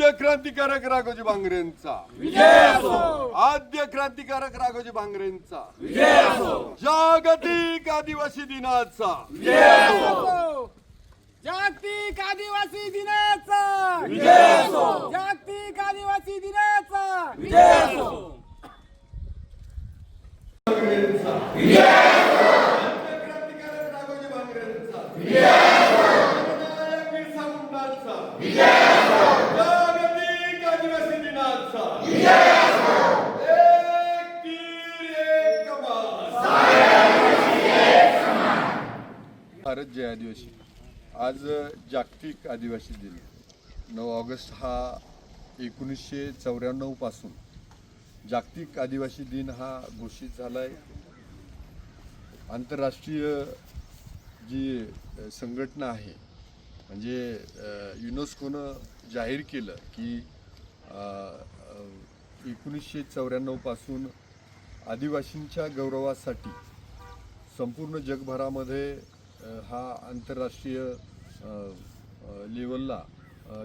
आद्य क्रांतिकारक राघोजी भांगरेंचा विजय असो, आद्य क्रांतिकारक राघोजी भांगरेंचा विजय असो, जागतिक आदिवासी दिनाचा विजय असो, जागतिक आदिवासी दिनाचा विजय असो, जागतिक आदिवासी दिनाचा विजय असो, विजय आद्य क्रांतिकारक राघोजी भांगरेंचा जननायक बिरसा मुंडांचा जागतिक आदिवासी दिनाचा एक तीर एक कमान भारत जय आदिवासी। आज जागतिक आदिवासी दिन 9 ऑगस्ट हा 1994 पासून जागतिक आदिवासी दिन हा घोषित झाला आहे। आंतरराष्ट्रीय जी संघटना आहे म्हणजे युनेस्कोनं जाहीर केलं की 1994 पासून आदिवासींच्या गौरवासाठी संपूर्ण जगभरामध्ये हा आंतरराष्ट्रीय लेवलला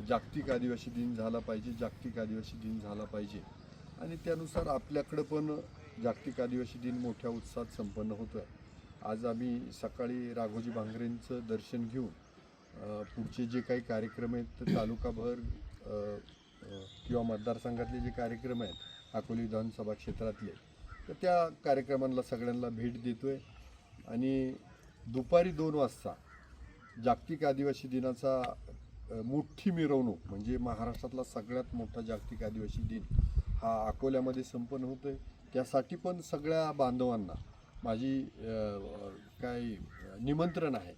जागतिक आदिवासी दिन झाला पाहिजे, जागतिक आदिवासी दिन झाला पाहिजे आणि त्यानुसार आपल्याकडं पण जागतिक आदिवासी दिन मोठ्या उत्साहात संपन्न होतो आहे। आज आम्ही सकाळी राघोजी भांगरेंचं दर्शन घेऊन पुढचे जे काही कार्यक्रम आहेत तर तालुकाभर किंवा मतदारसंघातले जे कार्यक्रम आहेत अकोली विधानसभा क्षेत्रातले तर त्या कार्यक्रमांना सगळ्यांना भेट देतो आहे आणि दुपारी 2 वाजता जागतिक आदिवासी दिनाचा मोठी मिरवणूक म्हणजे महाराष्ट्रातला सगळ्यात मोठा जागतिक आदिवासी दिन हा अकोल्यामध्ये संपन्न होतो आहे। त्यासाठी पण सगळ्या बांधवांना माझी काय निमंत्रण आहे।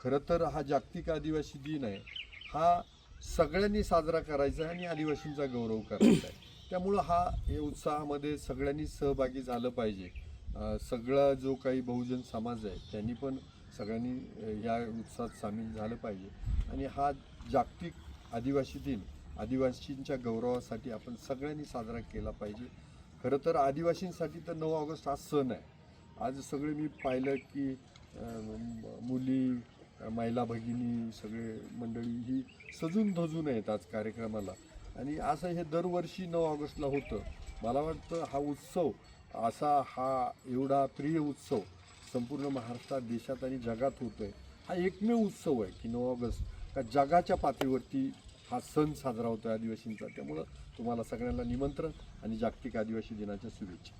खरं तर हा जागतिक आदिवासी दिन आहे हा सगळ्यांनी साजरा करायचा आहे आणि आदिवासींचा गौरव करायचा आहे। त्यामुळं हा या उत्साहामध्ये सगळ्यांनी सहभागी झालं पाहिजे। सगळा जो काही बहुजन समाज आहे त्यांनी पण सगळ्यांनी या उत्साहात सामील झालं पाहिजे आणि हा जागतिक आदिवासी दिन आदिवासींच्या गौरवासाठी आपण सगळ्यांनी साजरा केला पाहिजे। खरं तर आदिवासींसाठी तर 9 ऑगस्ट हा सण आहे। आज सगळे मी पाहिलं की मुली महिला भगिनी सगळे मंडळी ही सजून धजून आहेत आज कार्यक्रमाला आणि असं हे दरवर्षी 9 ऑगस्टला होतं। मला वाटतं हा उत्सव असा हा एवढा प्रिय उत्सव संपूर्ण महाराष्ट्रात देशात आणि जगात होतो आहे। हा एकमेव उत्सव आहे की 9 ऑगस्ट का जगाच्या पातळीवरती हा सण साजरा होतो आहे आदिवासींचा। त्यामुळं तुम्हाला सगळ्यांना निमंत्रण आणि जागतिक आदिवासी दिनाच्या शुभेच्छा।